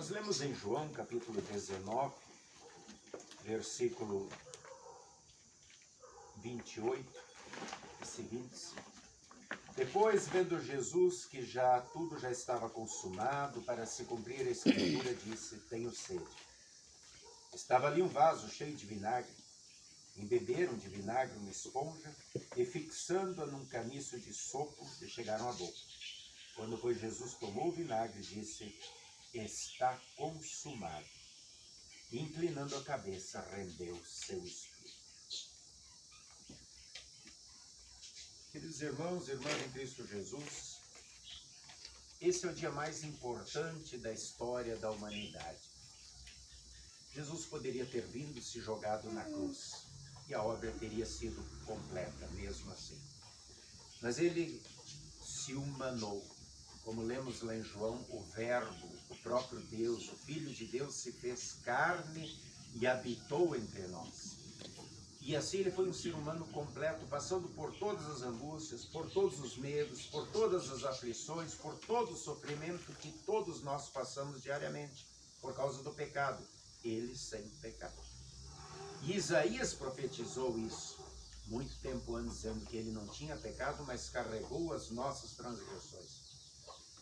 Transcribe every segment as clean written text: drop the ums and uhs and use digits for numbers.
Nós lemos em João, capítulo 19, versículo 28 e seguintes. Depois, vendo Jesus que tudo já estava consumado, para se cumprir a escritura, disse: tenho sede. Estava ali um vaso cheio de vinagre. Embeberam de vinagre uma esponja e, fixando-a num caniço de sopo, lhe chegaram à boca. Quando, pois, Jesus tomou o vinagre, disse: está consumado. E, inclinando a cabeça, rendeu seu espírito. Queridos irmãos e irmãs em Cristo Jesus, esse é o dia mais importante da história da humanidade. Jesus poderia ter vindo se jogado na cruz e a obra teria sido completa mesmo assim. Mas ele se humanou. Como lemos lá em João, o Verbo, o próprio Deus, o Filho de Deus se fez carne e habitou entre nós. E assim ele foi um ser humano completo, passando por todas as angústias, por todos os medos, por todas as aflições, por todo o sofrimento que todos nós passamos diariamente, por causa do pecado. Ele sem pecado. E Isaías profetizou isso muito tempo antes, dizendo que ele não tinha pecado, mas carregou as nossas transgressões.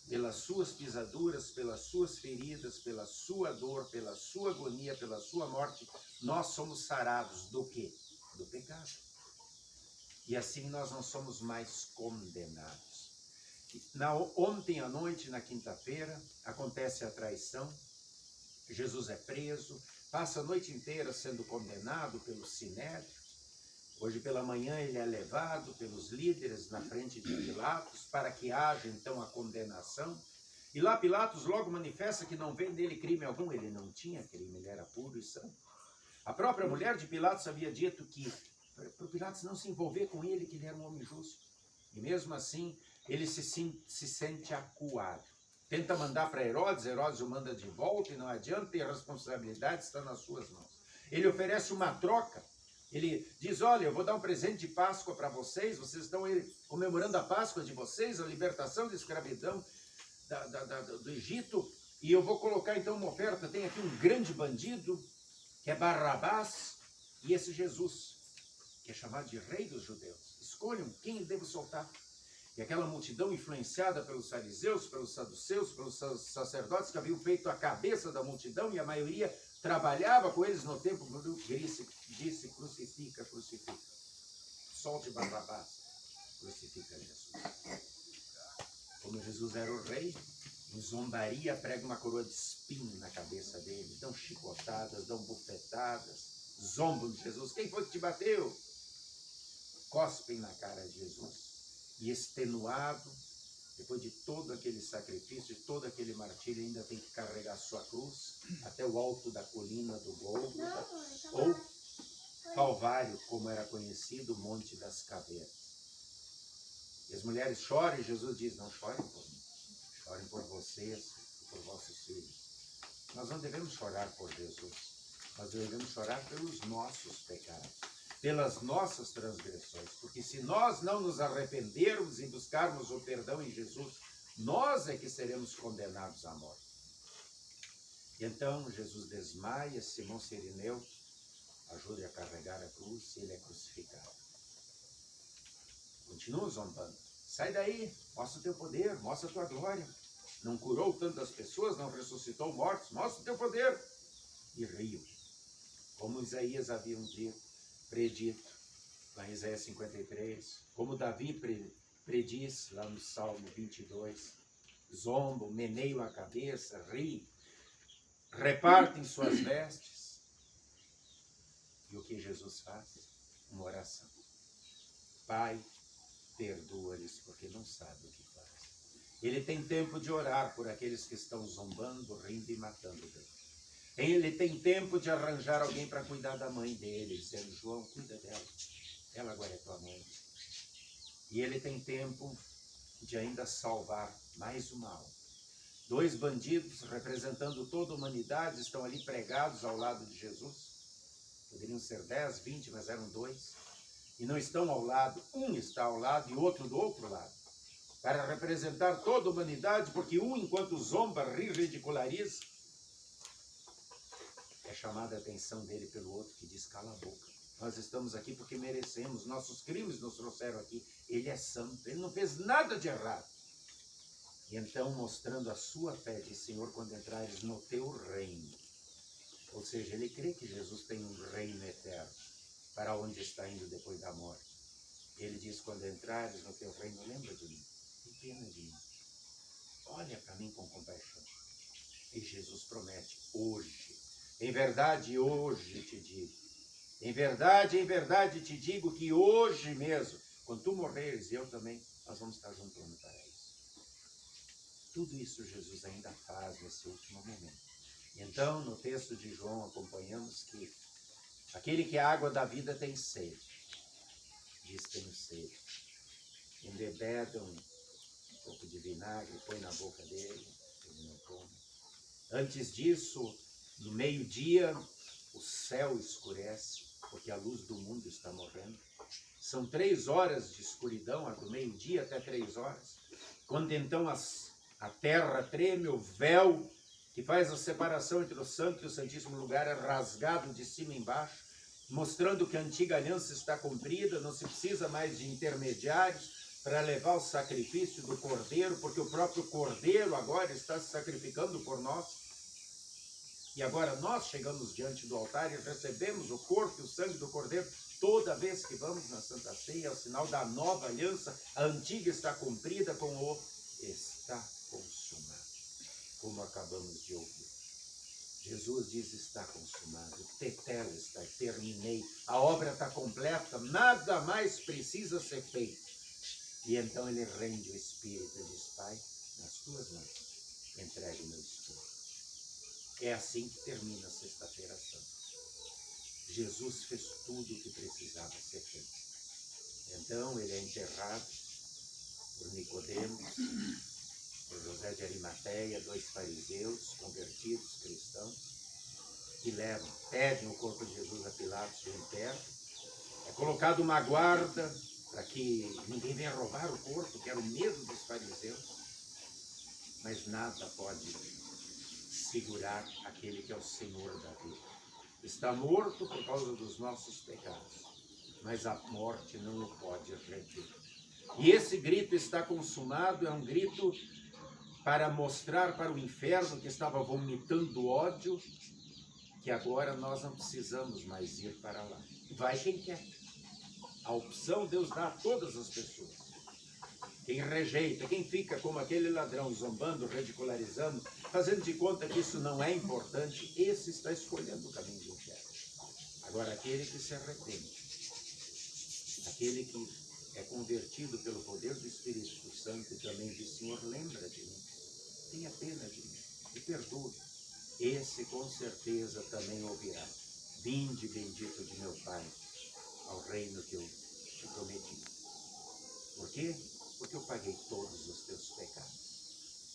Pelas suas pisaduras, pelas suas feridas, pela sua dor, pela sua agonia, pela sua morte, nós somos sarados do quê? Do pecado. E assim nós não somos mais condenados. Ontem à noite, na quinta-feira, acontece a traição. Jesus é preso, passa a noite inteira sendo condenado pelo Sinédrio. Hoje pela manhã ele é levado pelos líderes na frente de Pilatos para que haja então a condenação. E lá Pilatos logo manifesta que não vê nele crime algum. Ele não tinha crime, ele era puro e santo. A própria mulher de Pilatos havia dito que para Pilatos não se envolver com ele, que ele era um homem justo. E mesmo assim ele se sente acuado. Tenta mandar para Herodes, Herodes o manda de volta e não adianta, e a responsabilidade está nas suas mãos. Ele oferece uma troca. Ele diz: olha, eu vou dar um presente de Páscoa para vocês, vocês estão comemorando a Páscoa de vocês, a libertação da escravidão do Egito, e eu vou colocar então uma oferta. Tem aqui um grande bandido, que é Barrabás, e esse Jesus, que é chamado de Rei dos Judeus. Escolham quem eu devo soltar. E aquela multidão influenciada pelos fariseus, pelos saduceus, pelos sacerdotes que haviam feito a cabeça da multidão, e a maioria trabalhava com eles no templo, disse: crucifica, crucifica. Solte Barrabás, crucifica Jesus. Como Jesus era o rei, em zombaria prega uma coroa de espinho na cabeça dele, dão chicotadas, dão bufetadas, zombam de Jesus. Quem foi que te bateu? Cospem na cara de Jesus. E extenuado, depois de todo aquele sacrifício, de todo aquele martírio, ainda tem que carregar sua cruz até o alto da colina do Gólgota, ou Calvário, como era conhecido, o Monte das Caveiras. E as mulheres choram, e Jesus diz: não chorem por mim, chorem por vocês e por vossos filhos. Nós não devemos chorar por Jesus, nós devemos chorar pelos nossos pecados, pelas nossas transgressões, porque se nós não nos arrependermos e buscarmos o perdão em Jesus, nós é que seremos condenados à morte. E então Jesus desmaia, Simão Cirineu ajuda a carregar a cruz e ele é crucificado. Continua zombando: sai daí, mostra o teu poder, mostra a tua glória. Não curou tantas pessoas, não ressuscitou mortos, mostra o teu poder. E riu, como Isaías havia predito lá em Isaías 53, como Davi prediz lá no Salmo 22, zombam, meneiam a cabeça, riem, repartem suas vestes. E o que Jesus faz? Uma oração: Pai, perdoa-lhes porque não sabem o que faz. Ele tem tempo de orar por aqueles que estão zombando, rindo e matando dele. Ele tem tempo de arranjar alguém para cuidar da mãe dele, dizendo: João, cuida dela, ela agora é tua mãe. E ele tem tempo de ainda salvar mais uma alma. 2 bandidos representando toda a humanidade estão ali pregados ao lado de Jesus. Poderiam ser 10, 20, mas eram 2. E não estão ao lado, um está ao lado e outro do outro lado, para representar toda a humanidade, porque um, enquanto zomba, ri, ridiculariza, é chamada a atenção dele pelo outro que diz, cala a boca. Nós estamos aqui porque merecemos, nossos crimes nos trouxeram aqui. Ele é santo, ele não fez nada de errado. E então, mostrando a sua fé, diz, Senhor, quando entrares no teu reino. Ou seja, ele crê que Jesus tem um reino eterno, para onde está indo depois da morte. Ele diz, quando entrares no teu reino, lembra de mim, tem pena de mim. Olha para mim com compaixão. E Jesus promete, hoje, em verdade, hoje te digo, em verdade te digo que hoje mesmo, quando tu morreres e eu também, nós vamos estar juntos no paraíso. Tudo isso Jesus ainda faz nesse último momento. Então, no texto de João, acompanhamos que aquele que é a água da vida tem sede. Diz, tenho sede. Embebeda um pouco de vinagre, põe na boca dele, ele não come. Antes disso, no meio-dia, o céu escurece, porque a luz do mundo está morrendo. São 3 horas de escuridão, do meio-dia até 3 horas. Quando então a terra treme, o véu que faz a separação entre o santo e o santíssimo lugar é rasgado de cima e embaixo, mostrando que a antiga aliança está cumprida, não se precisa mais de intermediários para levar o sacrifício do cordeiro, porque o próprio cordeiro agora está se sacrificando por nós. E agora nós chegamos diante do altar e recebemos o corpo e o sangue do cordeiro toda vez que vamos na Santa Ceia, é o sinal da nova aliança. A antiga está cumprida com o está consumado, como acabamos de ouvir. Jesus diz, está consumado, tetelestai, terminei, a obra está completa, nada mais precisa ser feito. E então ele rende o Espírito e diz, Pai, nas tuas mãos, entregue o meu Espírito. É assim que termina a Sexta-feira Santa. Jesus fez tudo o que precisava ser feito. Então ele é enterrado por Nicodemos, por José de Arimateia, 2 fariseus convertidos, cristãos, que pedem o corpo de Jesus a Pilatos e o enterram. É colocado uma guarda para que ninguém venha roubar o corpo, que era o medo dos fariseus. Mas nada pode segurar aquele que é o Senhor da vida. Está morto por causa dos nossos pecados, mas a morte não o pode reter. E esse grito está consumado, é um grito para mostrar para o inferno que estava vomitando ódio, que agora nós não precisamos mais ir para lá. Vai quem quer. A opção Deus dá a todas as pessoas. Quem rejeita, quem fica como aquele ladrão, zombando, ridicularizando, fazendo de conta que isso não é importante, esse está escolhendo o caminho do inferno. Agora, aquele que se arrepende, aquele que é convertido pelo poder do Espírito Santo e também diz, Senhor, lembra de mim, tenha pena de mim, me perdoe. Esse com certeza também ouvirá. Vinde, bendito de meu Pai, ao reino que eu te prometi. Por quê? Porque eu paguei todos os teus pecados.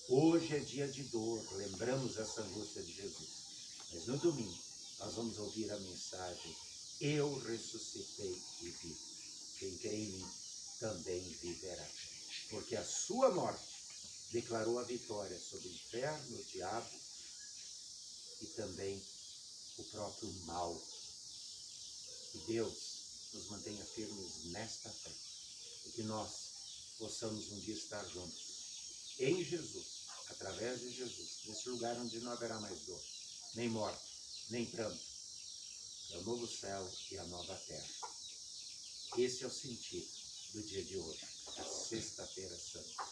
Hoje é dia de dor, lembramos essa angústia de Jesus. Mas no domingo, nós vamos ouvir a mensagem, eu ressuscitei e vivo. Quem crê em mim também viverá. Porque a sua morte declarou a vitória sobre o inferno, o diabo e também o próprio mal. Que Deus nos mantenha firmes nesta fé e que nós possamos um dia estar juntos em Jesus, através de Jesus, nesse lugar onde não haverá mais dor, nem morte, nem pranto. É o novo céu e a nova terra. Esse é o sentido do dia de hoje, a Sexta-feira Santa.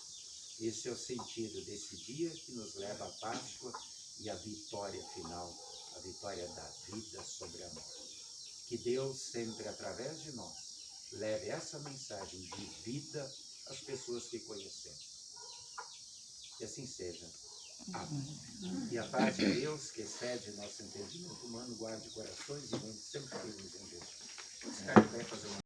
Esse é o sentido desse dia que nos leva à Páscoa e à vitória final, a vitória da vida sobre a morte. Que Deus sempre, através de nós, leve essa mensagem de vida às pessoas que conhecemos. Que assim seja. Amém. E a paz de Deus, que excede nosso entendimento humano, guarde corações e mentes sempre firmes em Deus. Vamos ficar de pé, fazer uma